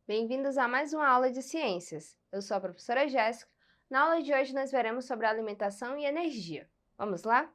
Bem-vindos a mais uma aula de ciências. Eu sou a professora Jéssica. Na aula de hoje nós veremos sobre alimentação e energia. Vamos lá?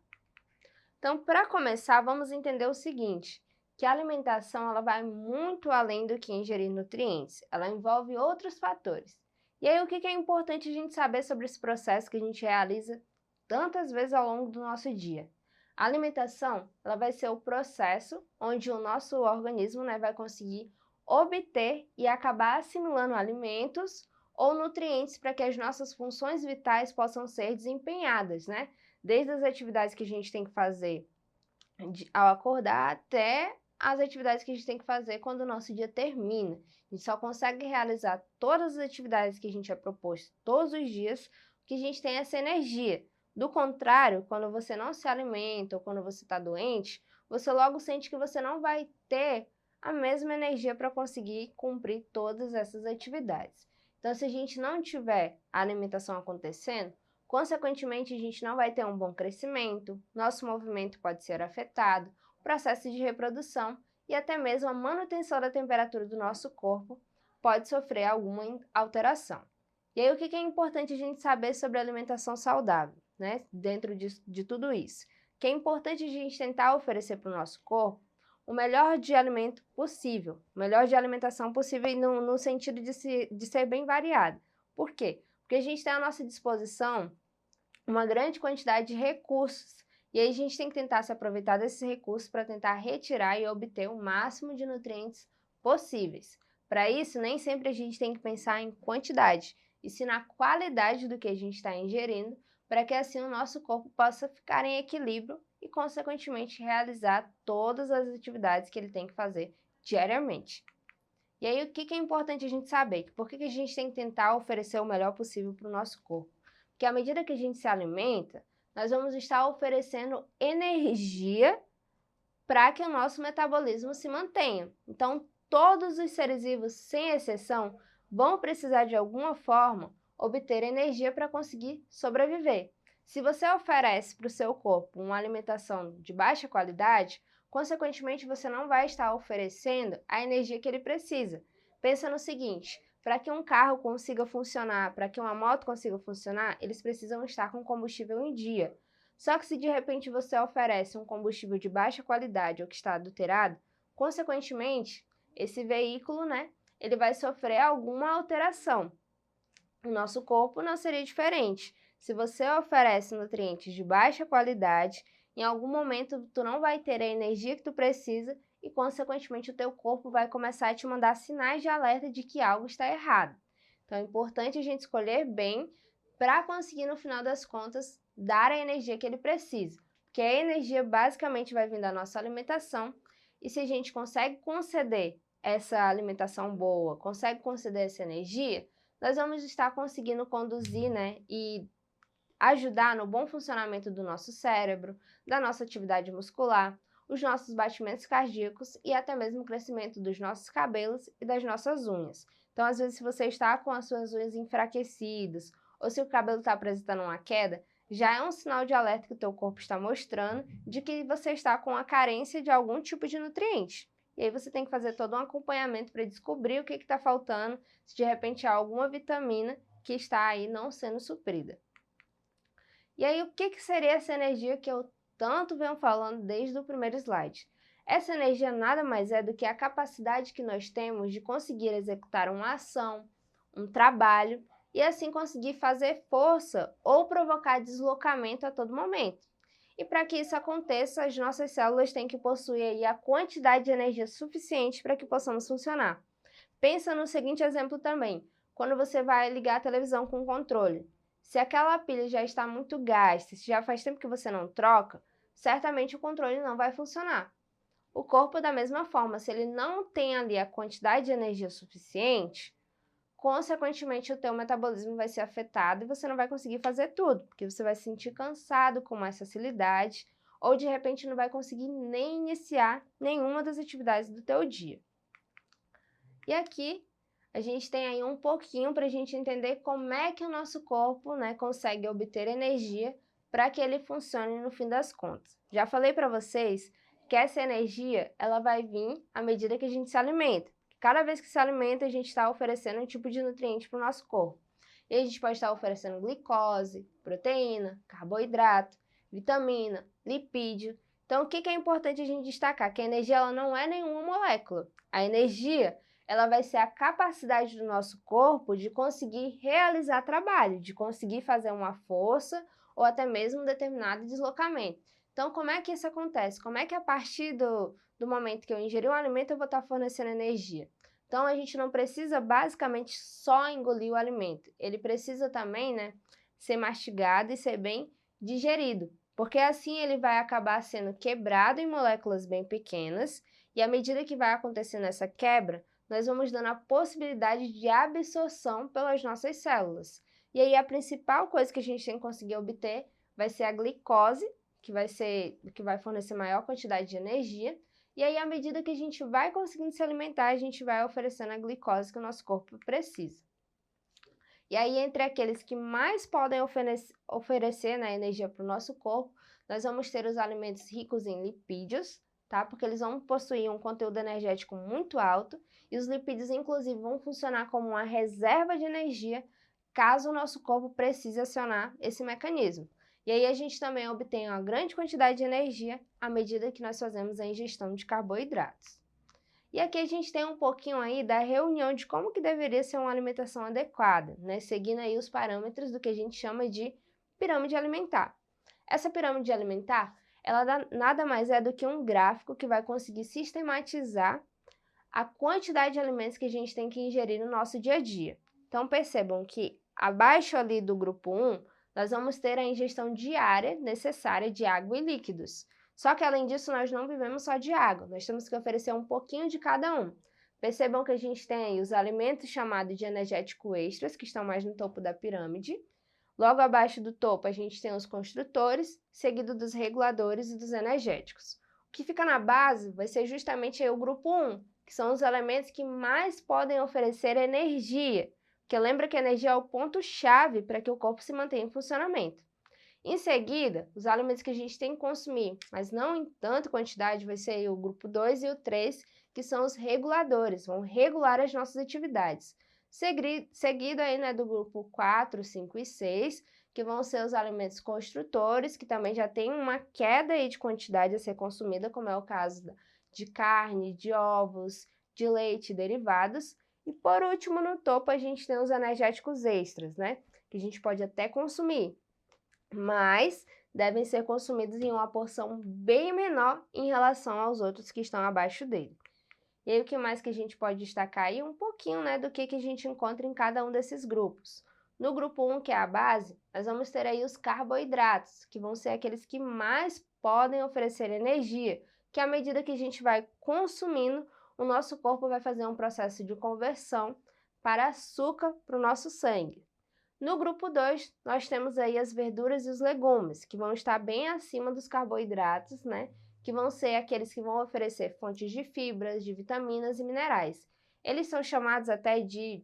Então, para começar, vamos entender o seguinte, que a alimentação ela vai muito além do que ingerir nutrientes, ela envolve outros fatores. E aí, o que é importante a gente saber sobre esse processo que a gente realiza tantas vezes ao longo do nosso dia? A alimentação ela vai ser o processo onde o nosso organismo vai conseguir obter e acabar assimilando alimentos ou nutrientes para que as nossas funções vitais possam ser desempenhadas, Desde as atividades que a gente tem que fazer ao acordar até as atividades que a gente tem que fazer quando o nosso dia termina. A gente só consegue realizar todas as atividades que a gente é proposto todos os dias porque a gente tem essa energia. Do contrário, quando você não se alimenta ou quando você está doente, você logo sente que você não vai ter a mesma energia para conseguir cumprir todas essas atividades. Então, se a gente não tiver a alimentação acontecendo, consequentemente, a gente não vai ter um bom crescimento, nosso movimento pode ser afetado, o processo de reprodução e até mesmo a manutenção da temperatura do nosso corpo pode sofrer alguma alteração. E aí, o que é importante a gente saber sobre a alimentação saudável, dentro de tudo isso? Que é importante a gente tentar oferecer para o nosso corpo o melhor de alimento possível, o melhor de alimentação possível no sentido de ser bem variado. Por quê? Porque a gente tem à nossa disposição uma grande quantidade de recursos e aí a gente tem que tentar se aproveitar desses recursos para tentar retirar e obter o máximo de nutrientes possíveis. Para isso, nem sempre a gente tem que pensar em quantidade, e sim na qualidade do que a gente está ingerindo, para que assim o nosso corpo possa ficar em equilíbrio e, consequentemente, realizar todas as atividades que ele tem que fazer diariamente. E aí, o que é importante a gente saber? Por que a gente tem que tentar oferecer o melhor possível para o nosso corpo? Porque à medida que a gente se alimenta, nós vamos estar oferecendo energia para que o nosso metabolismo se mantenha. Então, todos os seres vivos, sem exceção, vão precisar de alguma forma obter energia para conseguir sobreviver. Se você oferece para o seu corpo uma alimentação de baixa qualidade, consequentemente você não vai estar oferecendo a energia que ele precisa. Pensa no seguinte, para que um carro consiga funcionar, para que uma moto consiga funcionar, eles precisam estar com combustível em dia. Só que se de repente você oferece um combustível de baixa qualidade ou que está adulterado, consequentemente, esse veículo, ele vai sofrer alguma alteração. O nosso corpo não seria diferente. Se você oferece nutrientes de baixa qualidade, em algum momento tu não vai ter a energia que tu precisa e, consequentemente, o teu corpo vai começar a te mandar sinais de alerta de que algo está errado. Então, é importante a gente escolher bem para conseguir, no final das contas, dar a energia que ele precisa. Porque a energia basicamente vai vir da nossa alimentação e se a gente consegue conceder essa alimentação boa, consegue conceder essa energia, nós vamos estar conseguindo conduzir, e ajudar no bom funcionamento do nosso cérebro, da nossa atividade muscular, os nossos batimentos cardíacos e até mesmo o crescimento dos nossos cabelos e das nossas unhas. Então, às vezes, se você está com as suas unhas enfraquecidas ou se o cabelo está apresentando uma queda, já é um sinal de alerta que o teu corpo está mostrando de que você está com a carência de algum tipo de nutriente. E aí você tem que fazer todo um acompanhamento para descobrir o que está faltando, se de repente há alguma vitamina que está aí não sendo suprida. E aí, o que seria essa energia que eu tanto venho falando desde o primeiro slide? Essa energia nada mais é do que a capacidade que nós temos de conseguir executar uma ação, um trabalho, e assim conseguir fazer força ou provocar deslocamento a todo momento. E para que isso aconteça, as nossas células têm que possuir aí a quantidade de energia suficiente para que possamos funcionar. Pensa no seguinte exemplo também, quando você vai ligar a televisão com o controle. Se aquela pilha já está muito gasta, se já faz tempo que você não troca, certamente o controle não vai funcionar. O corpo, da mesma forma, se ele não tem ali a quantidade de energia suficiente, consequentemente o teu metabolismo vai ser afetado e você não vai conseguir fazer tudo, porque você vai se sentir cansado com mais facilidade ou de repente não vai conseguir nem iniciar nenhuma das atividades do teu dia. E aqui a gente tem aí um pouquinho para a gente entender como é que o nosso corpo, consegue obter energia para que ele funcione no fim das contas. Já falei para vocês que essa energia ela vai vir à medida que a gente se alimenta. cada vez que se alimenta, a gente está oferecendo um tipo de nutriente para o nosso corpo. E a gente pode estar oferecendo glicose, proteína, carboidrato, vitamina, lipídio. Então, o que é importante a gente destacar? Que a energia ela não é nenhuma molécula. A energia ela vai ser a capacidade do nosso corpo de conseguir realizar trabalho, de conseguir fazer uma força ou até mesmo um determinado deslocamento. Então, como é que isso acontece? Como é que a partir do momento que eu ingeri um alimento eu vou estar fornecendo energia? Então, a gente não precisa basicamente só engolir o alimento. Ele precisa também, ser mastigado e ser bem digerido, porque assim ele vai acabar sendo quebrado em moléculas bem pequenas e à medida que vai acontecendo essa quebra, nós vamos dando a possibilidade de absorção pelas nossas células. E aí a principal coisa que a gente tem que conseguir obter vai ser a glicose, que vai fornecer maior quantidade de energia. E aí, à medida que a gente vai conseguindo se alimentar, a gente vai oferecendo a glicose que o nosso corpo precisa. E aí, entre aqueles que mais podem oferecer energia para o nosso corpo, nós vamos ter os alimentos ricos em lipídios, tá? Porque eles vão possuir um conteúdo energético muito alto e os lipídios, inclusive, vão funcionar como uma reserva de energia caso o nosso corpo precise acionar esse mecanismo. E aí a gente também obtém uma grande quantidade de energia à medida que nós fazemos a ingestão de carboidratos. E aqui a gente tem um pouquinho aí da reunião de como que deveria ser uma alimentação adequada, seguindo aí os parâmetros do que a gente chama de pirâmide alimentar. Essa pirâmide alimentar, ela nada mais é do que um gráfico que vai conseguir sistematizar a quantidade de alimentos que a gente tem que ingerir no nosso dia a dia. Então percebam que abaixo ali do grupo 1, nós vamos ter a ingestão diária necessária de água e líquidos. Só que além disso, nós não vivemos só de água, nós temos que oferecer um pouquinho de cada um. Percebam que a gente tem aí os alimentos chamados de energético extras, que estão mais no topo da pirâmide. Logo abaixo do topo, a gente tem os construtores, seguido dos reguladores e dos energéticos. O que fica na base vai ser justamente aí o grupo 1, que são os elementos que mais podem oferecer energia, porque lembra que a energia é o ponto-chave para que o corpo se mantenha em funcionamento. Em seguida, os alimentos que a gente tem que consumir, mas não em tanta quantidade, vai ser o grupo 2 e o 3, que são os reguladores, vão regular as nossas atividades. Seguido aí, do grupo 4, 5 e 6, que vão ser os alimentos construtores, que também já tem uma queda aí de quantidade a ser consumida, como é o caso de carne, de ovos, de leite e derivados. E por último, no topo, a gente tem os energéticos extras, que a gente pode até consumir, mas devem ser consumidos em uma porção bem menor em relação aos outros que estão abaixo dele. E aí, o que mais que a gente pode destacar aí? Um pouquinho, do que a gente encontra em cada um desses grupos. No grupo 1, que é a base, nós vamos ter aí os carboidratos, que vão ser aqueles que mais podem oferecer energia, que à medida que a gente vai consumindo, o nosso corpo vai fazer um processo de conversão para açúcar para o nosso sangue. No grupo 2, nós temos aí as verduras e os legumes, que vão estar bem acima dos carboidratos, que vão ser aqueles que vão oferecer fontes de fibras, de vitaminas e minerais. Eles são chamados até de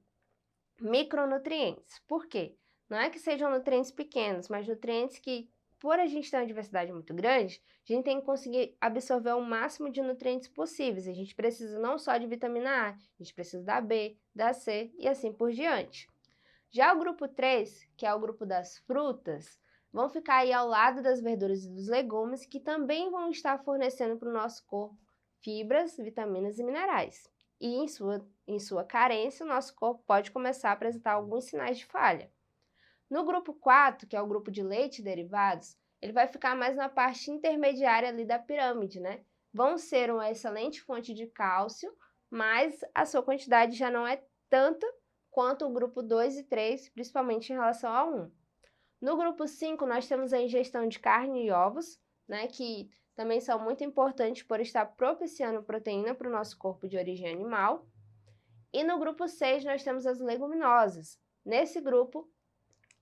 micronutrientes. Por quê? Não é que sejam nutrientes pequenos, mas nutrientes que, por a gente ter uma diversidade muito grande, a gente tem que conseguir absorver o máximo de nutrientes possíveis. A gente precisa não só de vitamina A, a gente precisa da B, da C e assim por diante. Já o grupo 3, que é o grupo das frutas, vão ficar aí ao lado das verduras e dos legumes, que também vão estar fornecendo para o nosso corpo fibras, vitaminas e minerais. E em sua carência, o nosso corpo pode começar a apresentar alguns sinais de falha. No grupo 4, que é o grupo de leite e derivados, ele vai ficar mais na parte intermediária ali da pirâmide, Vão ser uma excelente fonte de cálcio, mas a sua quantidade já não é tanta quanto o grupo 2 e 3, principalmente em relação ao 1. No grupo 5, nós temos a ingestão de carne e ovos, que também são muito importantes por estar propiciando proteína para o nosso corpo de origem animal. E no grupo 6, nós temos as leguminosas. Nesse grupo,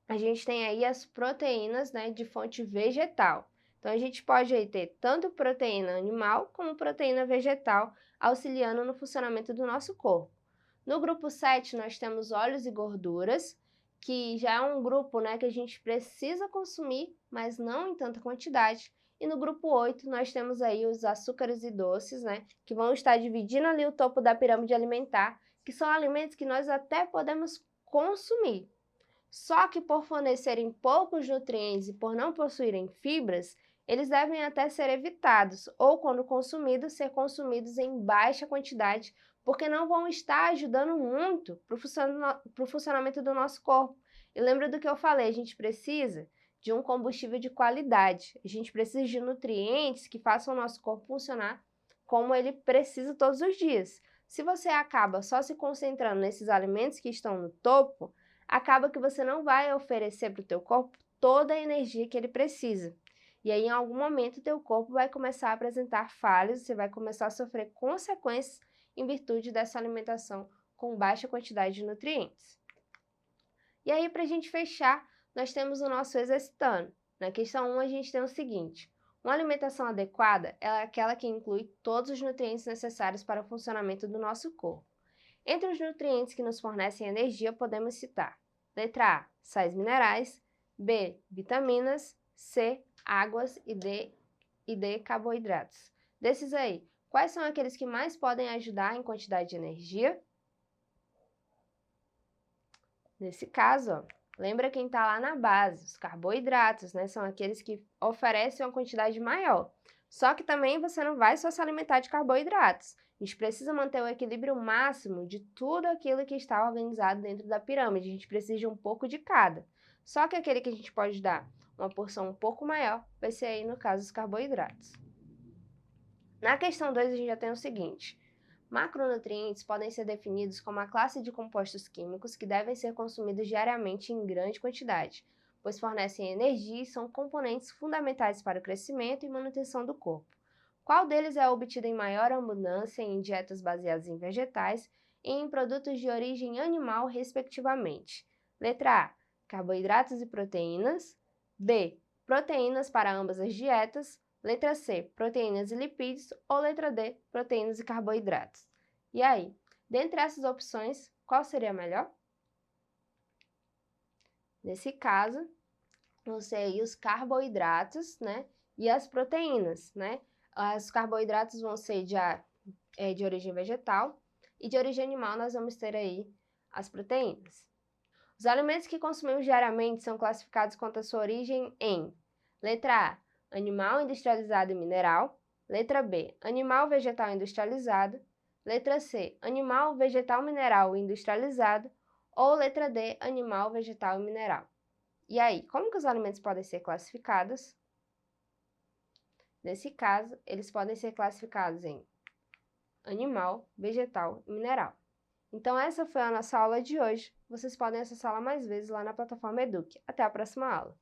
a gente tem aí as proteínas, de fonte vegetal. Então, a gente pode aí ter tanto proteína animal como proteína vegetal, auxiliando no funcionamento do nosso corpo. No grupo 7, nós temos óleos e gorduras, que já é um grupo que a gente precisa consumir, mas não em tanta quantidade. E no grupo 8, nós temos aí os açúcares e doces, né, que vão estar dividindo ali o topo da pirâmide alimentar, que são alimentos que nós até podemos consumir. Só que por fornecerem poucos nutrientes e por não possuírem fibras, eles devem até ser evitados, ou quando consumidos, ser consumidos em baixa quantidade, porque não vão estar ajudando muito para o funcionamento do nosso corpo. E lembra do que eu falei, a gente precisa de um combustível de qualidade, a gente precisa de nutrientes que façam o nosso corpo funcionar como ele precisa todos os dias. Se você acaba só se concentrando nesses alimentos que estão no topo, acaba que você não vai oferecer para o teu corpo toda a energia que ele precisa. E aí, em algum momento, o teu corpo vai começar a apresentar falhas, você vai começar a sofrer consequências em virtude dessa alimentação com baixa quantidade de nutrientes. E aí, para a gente fechar, nós temos o nosso exercitando. Na questão 1, a gente tem o seguinte: uma alimentação adequada é aquela que inclui todos os nutrientes necessários para o funcionamento do nosso corpo. Entre os nutrientes que nos fornecem energia, podemos citar: letra A, sais minerais, B, vitaminas, C, águas e D, carboidratos. Desses aí, quais são aqueles que mais podem ajudar em quantidade de energia? Nesse caso, ó, lembra quem está lá na base, os carboidratos, né? São aqueles que oferecem uma quantidade maior. Só que também você não vai só se alimentar de carboidratos. A gente precisa manter o equilíbrio máximo de tudo aquilo que está organizado dentro da pirâmide. A gente precisa de um pouco de cada. Só que aquele que a gente pode dar uma porção um pouco maior vai ser aí, no caso, os carboidratos. Na questão 2, a gente já tem o seguinte: macronutrientes podem ser definidos como a classe de compostos químicos que devem ser consumidos diariamente em grande quantidade, pois fornecem energia e são componentes fundamentais para o crescimento e manutenção do corpo. Qual deles é obtido em maior abundância em dietas baseadas em vegetais e em produtos de origem animal, respectivamente? Letra A, carboidratos e proteínas. B, proteínas para ambas as dietas. Letra C, proteínas e lipídios, ou letra D, proteínas e carboidratos. E aí, dentre essas opções, qual seria a melhor? Nesse caso, vão ser aí os carboidratos, né, e as proteínas, né? Os carboidratos vão ser de origem vegetal e de origem animal nós vamos ter aí as proteínas. Os alimentos que consumimos diariamente são classificados quanto à sua origem em: letra A, animal industrializado e mineral. Letra B, animal vegetal industrializado. Letra C, animal vegetal mineral industrializado. Ou letra D, animal vegetal e mineral. E aí, como que os alimentos podem ser classificados? Nesse caso, eles podem ser classificados em animal, vegetal e mineral. Então, essa foi a nossa aula de hoje. Vocês podem acessá-la mais vezes lá na plataforma Eduque. Até a próxima aula!